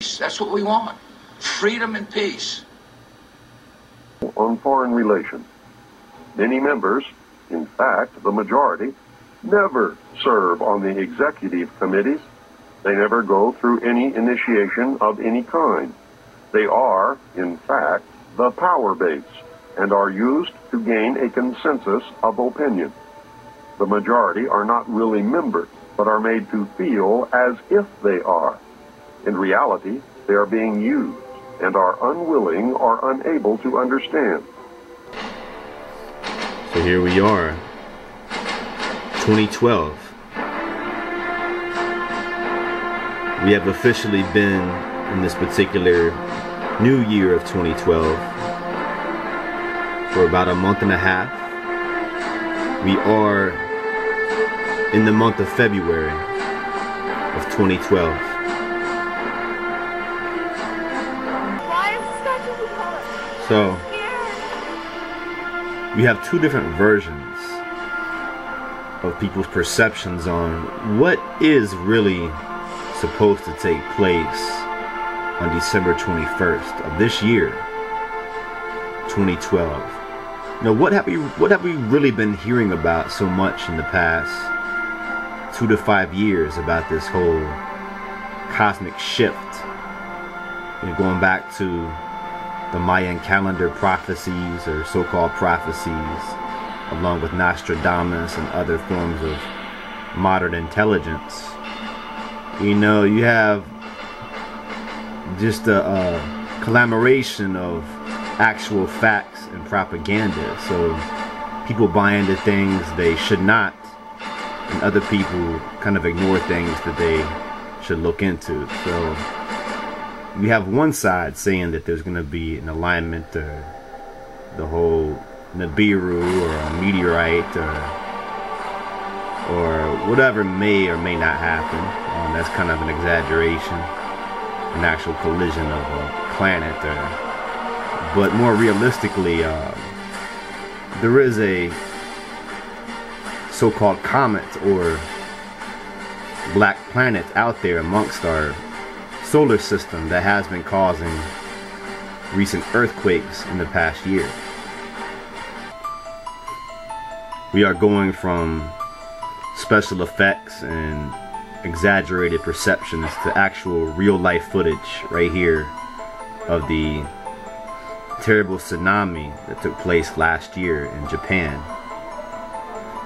peace. That's what we want. Freedom and peace. On foreign relations, many members, in fact, the majority, never serve on the executive committees. They never go through any initiation of any kind. They are, in fact, the power base and are used to gain a consensus of opinion. The majority are not really members, but are made to feel as if they are. In reality, they are being used and are unwilling or unable to understand. So here we are, 2012. We have officially been in this particular new year of 2012 for about a month and a half. We are in the month of February of 2012. So we have two different versions of people's perceptions on what is really supposed to take place on December 21st of this year, 2012. Now, what have we really been hearing about so much in the past 2 to 5 years about this whole cosmic shift? You know, going back to the Mayan calendar prophecies, or so-called prophecies, along with Nostradamus and other forms of modern intelligence. You know, you have just a collaboration of actual facts and propaganda. So people buy into things they should not, and other people kind of ignore things that they should look into. So we have one side saying that there's going to be an alignment, or the whole Nibiru, or a meteorite, or whatever may or may not happen. That's kind of an exaggeration, an actual collision of a planet. But more realistically, there is a so-called comet or black planet out there amongst our solar system that has been causing recent earthquakes in the past year. We are going from special effects and exaggerated perceptions to actual real-life footage right here of the terrible tsunami that took place last year in Japan.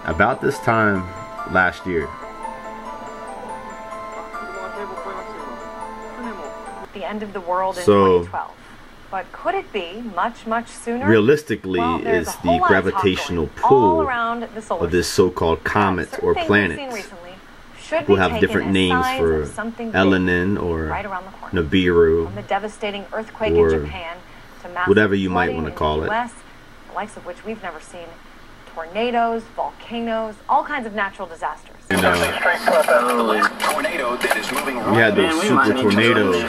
About this time last year, the end of the world in 2012. But could it be much, much sooner? Realistically, is the gravitational pull of this so-called comet or planet. We'll have different names for Elenin or Nibiru, from the devastating earthquake or in Japan to whatever you might want to call it. The likes of which we've never seen. Tornadoes, volcanoes, all kinds of natural disasters. You know, we had those super tornadoes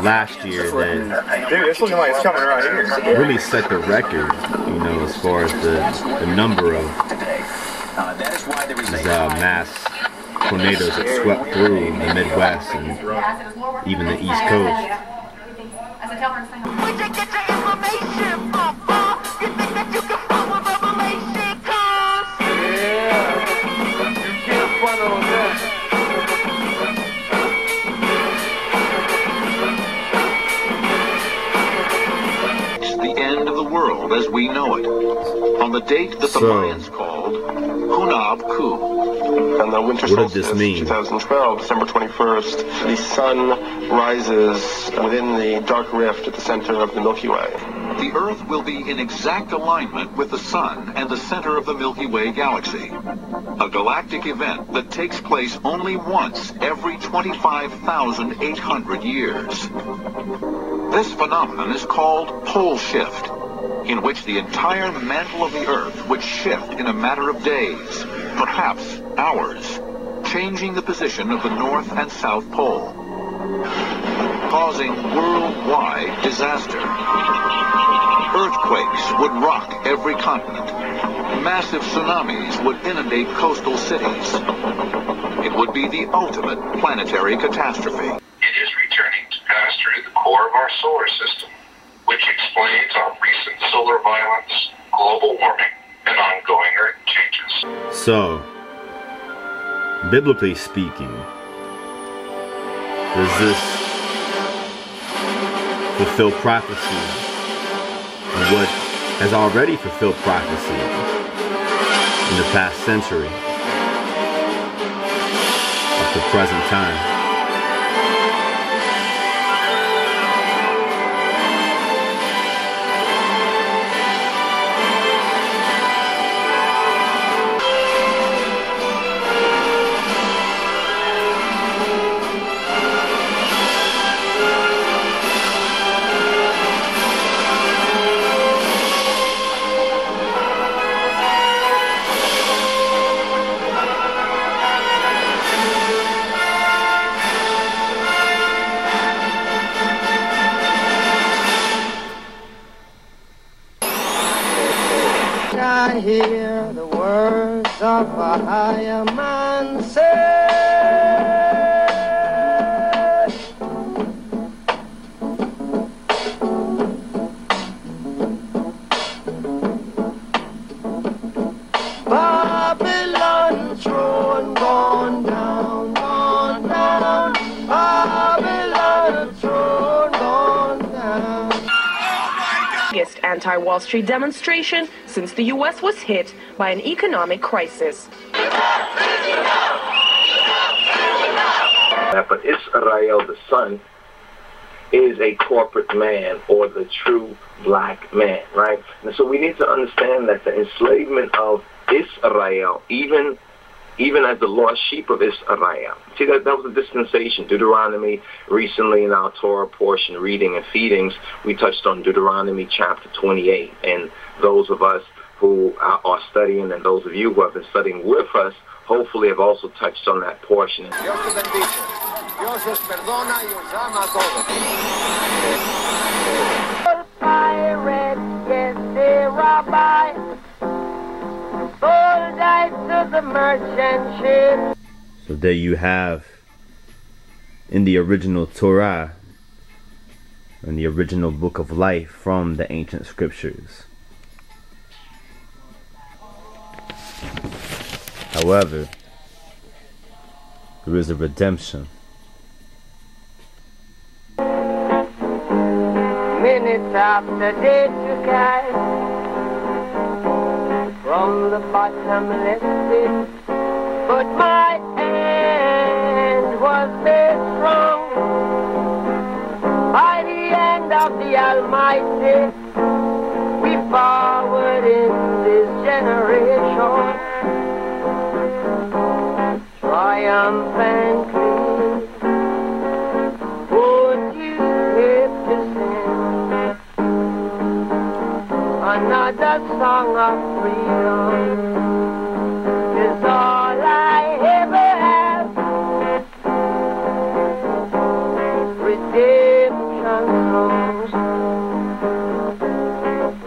last year that dude, it's looking like it's coming right here. really set the record, you know, as far as the number of these mass tornadoes that swept through the Midwest and even the East Coast. The end of the world as we know it, on the date that the Mayans called Hunab Ku. And the winter solstice, 2012, December 21st, the sun rises within the dark rift at the center of the Milky Way. The Earth will be in exact alignment with the Sun and the center of the Milky Way galaxy. A galactic event that takes place only once every 25,800 years. This phenomenon is called pole shift, in which the entire mantle of the Earth would shift in a matter of days, perhaps hours, changing the position of the North and South Pole, causing worldwide disaster. Earthquakes would rock every continent. Massive tsunamis would inundate coastal cities. It would be the ultimate planetary catastrophe. It is returning to of our solar system, which explains our recent solar violence, global warming, and ongoing Earth changes. So, biblically speaking, does this fulfill prophecy, and what has already fulfilled prophecy in the past century up to present time? I hear the words of a higher man say, Babylon throne gone down, gone down, Babylon throne gone down. Biggest anti-Wall Street demonstration since the U.S. was hit by an economic crisis. But Israel, the son, is a corporate man, or the true black man, right? And so we need to understand that the enslavement of Israel, even as the lost sheep of Israel. See, that was a dispensation. Deuteronomy, recently in our Torah portion, reading and feedings, we touched on Deuteronomy chapter 28. And those of us who are studying, and those of you who have been studying with us, hopefully have also touched on that portion. Dios te bendice. Dios os perdona y os ama a todos. Pirate, yes, the rabbi, sold I to the merchant ship. So there you have, in the original Torah, in the original book of life from the ancient scriptures. However, there is a redemption. Minutes after day to guide from the bottomless pit, but my hand was made strong by the hand of the Almighty. We forward in this generation, triumphantly. Would you live to sing another song of freedom? Is all I ever have. Redemption songs,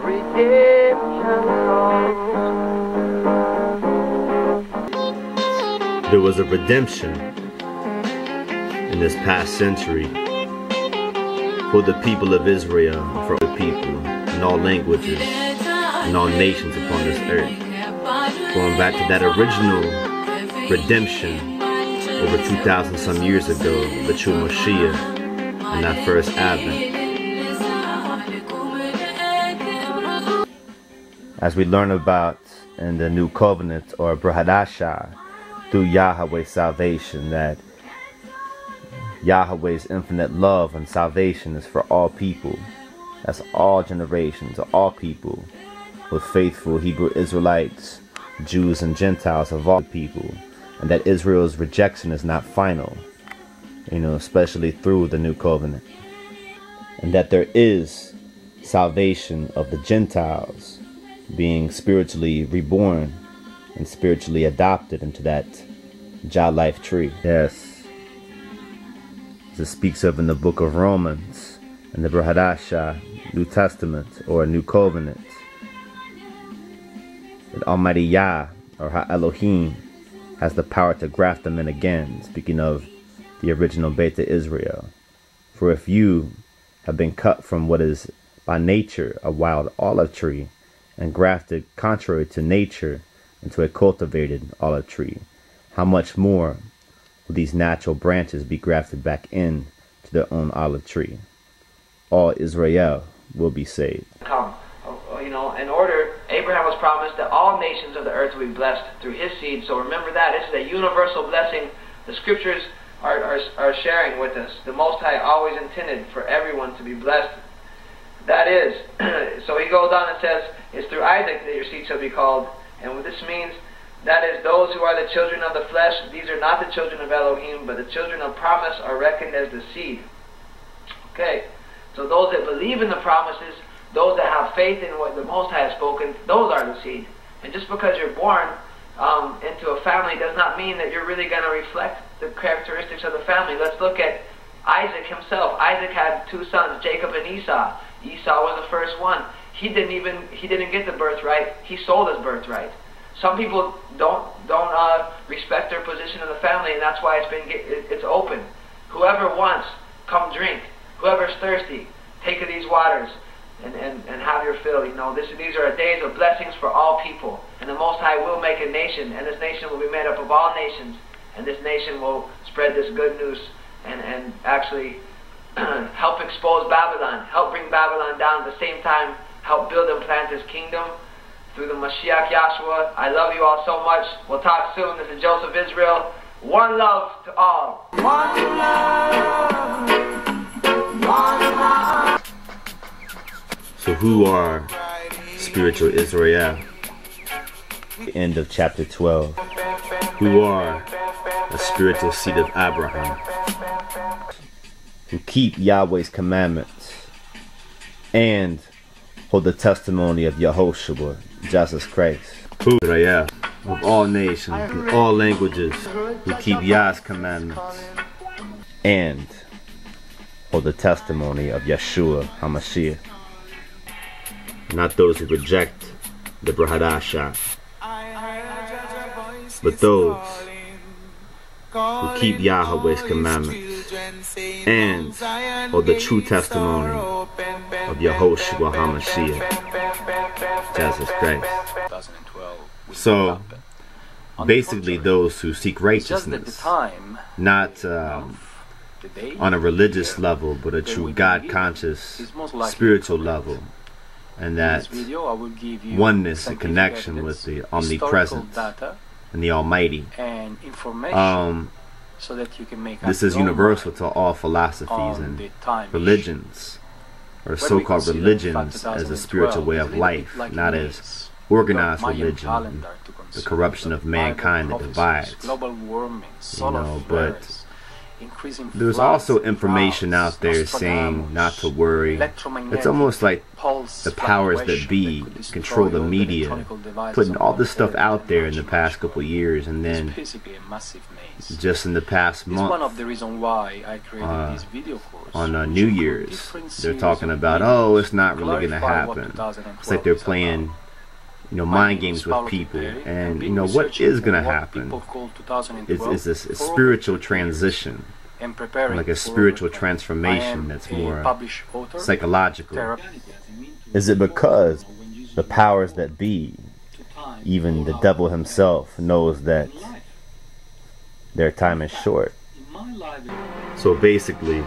redemption songs. There was a redemption in this past century for the people of Israel, for the people in all languages and all nations upon this earth. Going back to that original redemption over 2,000 some years ago, the true Moshiach and that first advent. As we learn about in the new covenant, or Brahadasha, through Yahweh's salvation, that Yahweh's infinite love and salvation is for all people. That's all generations, all people, with faithful Hebrew Israelites, Jews and Gentiles of all people. And that Israel's rejection is not final, especially through the new covenant. And that there is salvation of the Gentiles being spiritually reborn and spiritually adopted into that Jah life tree. Yes. As it speaks of in the book of Romans, in the Brahadasha, New Testament, or New Covenant, that Almighty Yah, or Ha-Elohim, has the power to graft them in again, speaking of the original Beta Israel. For if you have been cut from what is by nature a wild olive tree and grafted contrary to nature into a cultivated olive tree, how much more will these natural branches be grafted back in to their own olive tree? All Israel will be saved. Come, in order, Abraham was promised that all nations of the earth will be blessed through his seed. So remember that. This is a universal blessing. The scriptures are sharing with us. The Most High always intended for everyone to be blessed. That is, so he goes on and says, it's through Isaac that your seed shall be called. And what this means, that is, those who are the children of the flesh, these are not the children of Elohim, but the children of promise are reckoned as the seed. Okay, so those that believe in the promises, those that have faith in what the Most High has spoken, those are the seed. And just because you're born into a family does not mean that you're really going to reflect the characteristics of the family. Let's look at Isaac himself. Isaac had two sons, Jacob and Esau. Esau was the first one. He didn't get the birthright. He sold his birthright. Some people don't respect their position in the family, and that's why it's open. Whoever wants, come drink. Whoever's thirsty, take of these waters and have your fill. These are days of blessings for all people. And the Most High will make a nation, and this nation will be made up of all nations. And this nation will spread this good news and actually help expose Babylon, help bring Babylon down, at the same time help build and plant his kingdom through the Mashiach Yahshua. I love you all so much. We'll talk soon. This is Joseph Israel. One love to all. One love. One love. So who are spiritual Israel? End of chapter 12. Who are a spiritual seed of Abraham, who keep Yahweh's commandments and hold the testimony of Yahushua, Jesus Christ. Who Israel, of all nations, in all languages, who keep Yah's commandments and hold the testimony of Yeshua HaMashiach. Not those who reject the Brahadasha, but those who keep Yahweh's commandments and hold the true testimony of Yahushua HaMashiach, Jesus Christ. So, basically those who seek righteousness, not on a religious level, but a true God-conscious, spiritual level, and that oneness and connection with the omnipresent and the Almighty. This is universal to all philosophies and religions, or so-called religions, as a spiritual way of life, not as organized religion, and the corruption of mankind that divides. But there's also information out there saying not to worry. It's almost like the powers that be control the media, putting all this stuff out there in the past couple of years, and then just in the past month, on New Year's, they're talking about, oh, it's not really going to happen. It's like they're playing mind games with people. And what is going to happen is this spiritual transition, like a spiritual transformation that's more psychological. Is it because the powers that be, even the devil himself, knows that their time is short? So basically,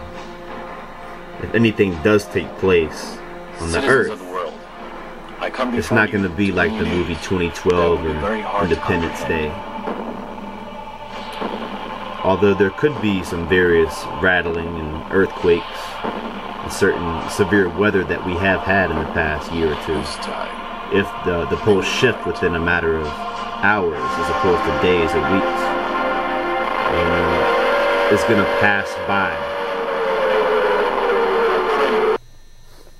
if anything does take place on the earth, it's not going to be like the movie 2012 or Independence Day. Although there could be some various rattling and earthquakes and certain severe weather that we have had in the past year or two. If the poles shift within a matter of hours as opposed to days or weeks, it's going to pass by.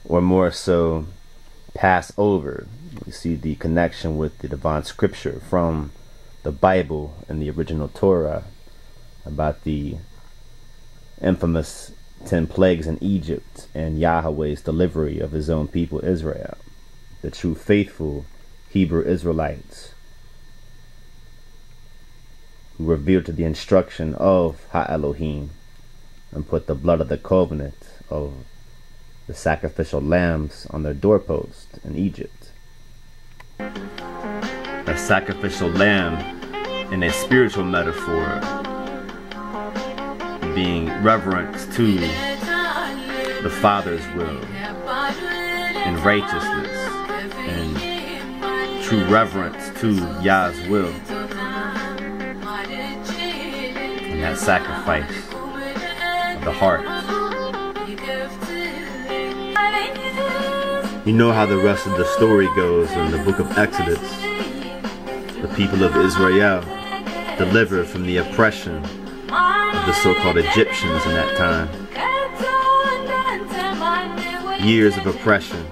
Or more so, pass over. We see the connection with the divine scripture from the Bible and the original Torah about the infamous 10 plagues in Egypt and Yahweh's delivery of his own people Israel, the true faithful Hebrew Israelites who revealed to the instruction of Ha-Elohim and put the blood of the covenant of the sacrificial lambs on their doorpost in Egypt. A sacrificial lamb, in a spiritual metaphor, being reverence to the Father's will and righteousness and true reverence to Yah's will, and that sacrifice of the heart. You know how the rest of the story goes in the book of Exodus. The people of Israel, delivered from the oppression of the so-called Egyptians in that time. Years of oppression,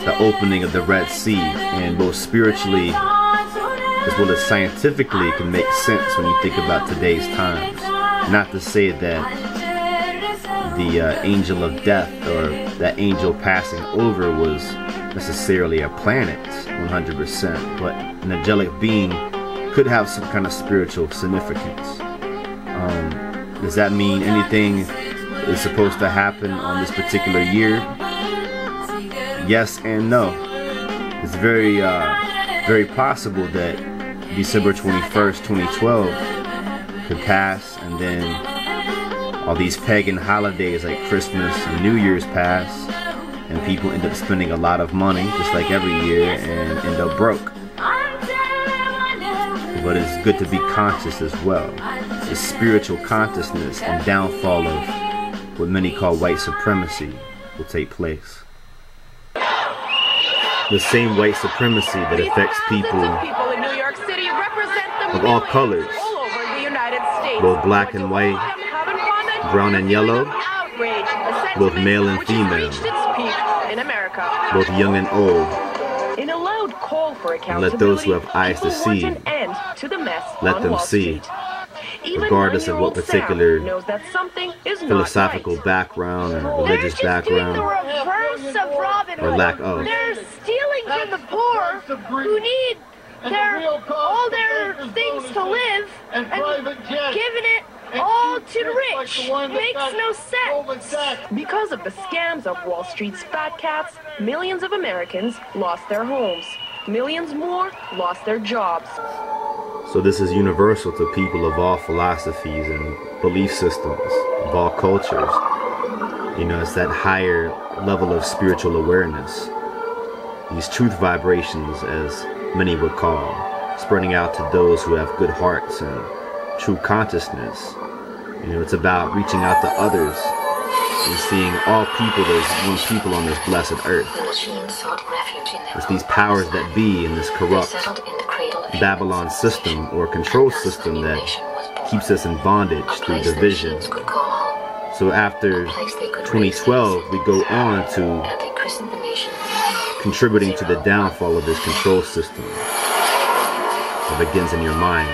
the opening of the Red Sea, and both spiritually as well as scientifically can make sense when you think about today's times. Not to say that the angel of death or that angel passing over was necessarily a planet 100%, but an angelic being could have some kind of spiritual significance. Does that mean anything is supposed to happen on this particular year? Yes and no. It's very possible that December 21st, 2012 could pass, and then all these pagan holidays like Christmas and New Year's pass, and people end up spending a lot of money, just like every year, and end up broke. But it's good to be conscious as well. The spiritual consciousness and downfall of what many call white supremacy will take place. The same white supremacy that affects people of all colors, both black and white, brown and yellow, both male and female, both young and old. In a loud call for And let those who have eyes to see, let them see, regardless of what particular philosophical background or religious background or lack of. They're stealing from the poor who need all their things to live and giving it all to the rich. It makes no sense. Because of the scams of Wall Street's fat cats, millions of Americans lost their homes. Millions more lost their jobs. So this is universal to people of all philosophies and belief systems, of all cultures. You know, it's that higher level of spiritual awareness. These truth vibrations, as many would call, spreading out to those who have good hearts and true consciousness. You know, it's about reaching out to others and seeing all people as one people on this blessed earth. It's these powers that be in this corrupt Babylon system or control system that keeps us in bondage through division. So after 2012, we go on to contributing to the downfall of this control system. It begins in your mind.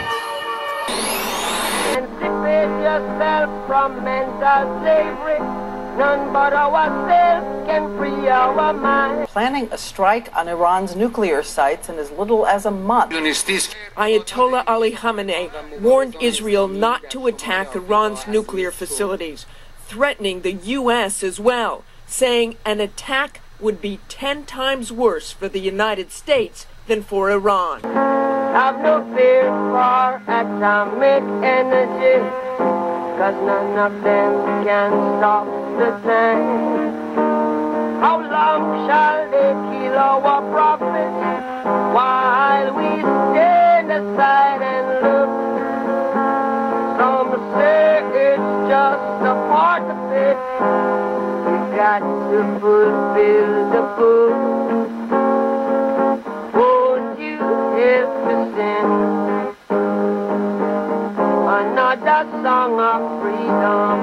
Emancipate yourself from mental slavery. None but ourselves can free our minds. Planning a strike on Iran's nuclear sites in as little as a month. Ayatollah Ali Khamenei warned Israel not to attack Iran's nuclear facilities, threatening the U.S. as well, saying an attack would be 10 times worse for the United States than for Iran. Have no fear for atomic energy, 'cause none of them can stop the time. How long shall they kill our prophets while we stand aside and look? Some say it's just a part of it. We got to fulfill the book. Won't you help to sing another song of freedom?